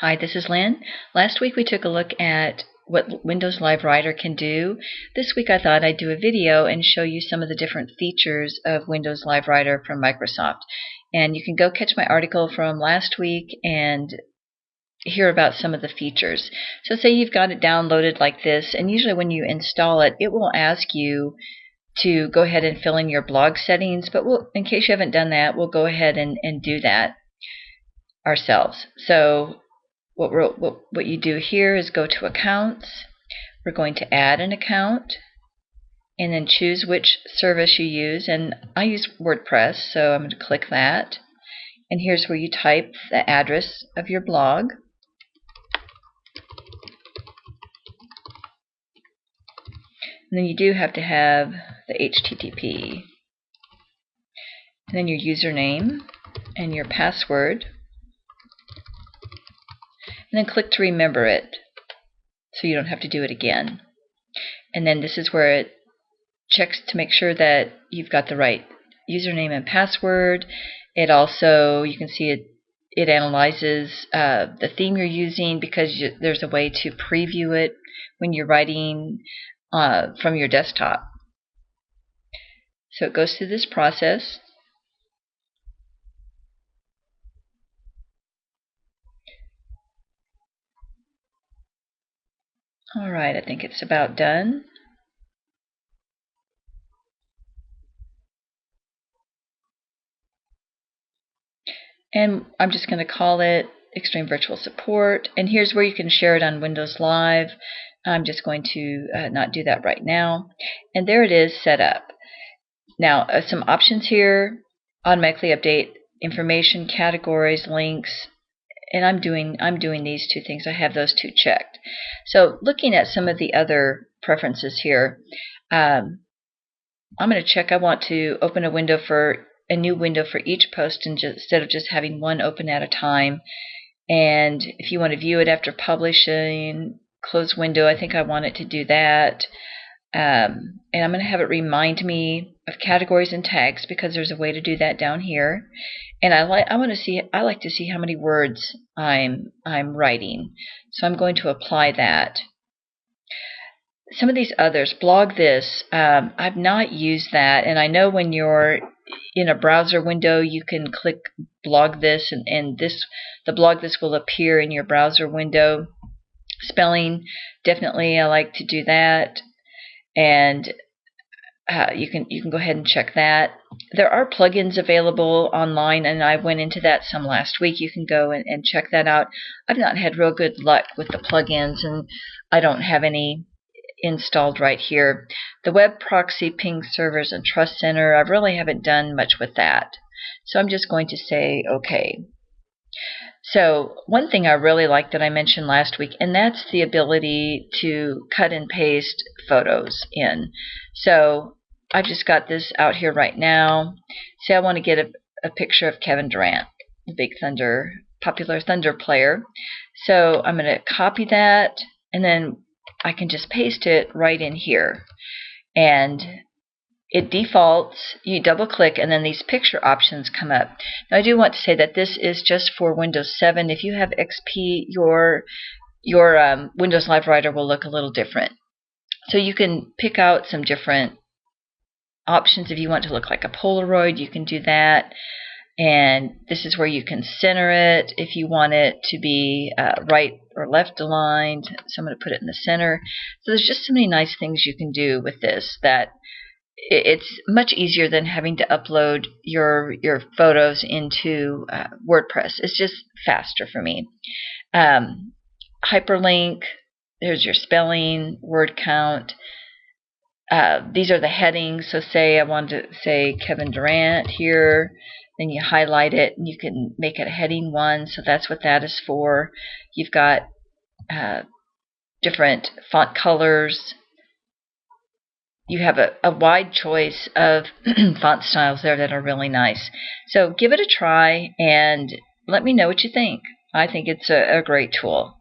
Hi, this is Lynn. Last week we took a look at what Windows Live Writer can do. This week I thought I'd do a video and show you some of the different features of Windows Live Writer from Microsoft. And you can go catch my article from last week and hear about some of the features. So say you've got it downloaded like this, and usually when you install it, it will ask you to go ahead and fill in your blog settings, but in case you haven't done that, we'll go ahead and do that ourselves. So what you do here is go to Accounts. We're going to add an account and then choose which service you use. And I use WordPress, so I'm going to click that. And here's where you type the address of your blog. And then you do have to have the HTTP. And then your username and your password. And then click to remember it so you don't have to do it again. And then this is where it checks to make sure that you've got the right username and password. It also, you can see it analyzes the theme you're using, because there's a way to preview it when you're writing from your desktop. So it goes through this process. Alright, I think it's about done. And I'm just going to call it Extreme Virtual Support. And here's where you can share it on Windows Live. I'm just going to not do that right now. And there it is set up. Now, some options here: automatically update information, categories, links. And I'm doing these two things. I have those two checked. So looking at some of the other preferences here, I'm going to check. I want to open a new window for each post instead of just having one open at a time. And if you want to view it after publishing, close window, I think I want it to do that. And I'm going to have it remind me of categories and tags, because there's a way to do that down here. And I like to see how many words I'm writing. So I'm going to apply that. Some of these others, blog this, I've not used that, and I know when you're in a browser window you can click blog this, and the blog this will appear in your browser window. Spelling, definitely I like to do that, and you can go ahead and check that. There are plugins available online, and I went into that some last week. You can go and check that out. I've not had real good luck with the plugins, and I don't have any installed right here. The web proxy, ping servers, and trust center, I really haven't done much with that. So I'm just going to say OK. So one thing I really like that I mentioned last week, and that's the ability to cut and paste photos in. So I've just got this out here right now. Say I want to get a picture of Kevin Durant, the big popular Thunder player. So I'm going to copy that, and then I can just paste it right in here. And it defaults, you double click, and then these picture options come up. Now I do want to say that this is just for Windows 7. If you have XP, your Windows Live Writer will look a little different. So you can pick out some different options. If you want to look like a Polaroid, you can do that. And this is where you can center it if you want it to be right or left aligned. So I'm going to put it in the center. So there's just so many nice things you can do with this that it's much easier than having to upload your photos into WordPress. It's just faster for me. Hyperlink, there's your spelling, word count. These are the headings. So say I want to say Kevin Durant here. Then you highlight it, and you can make it a heading 1. So that's what that is for. You've got different font colors. You have a wide choice of font styles there that are really nice. So give it a try and let me know what you think. I think it's a great tool.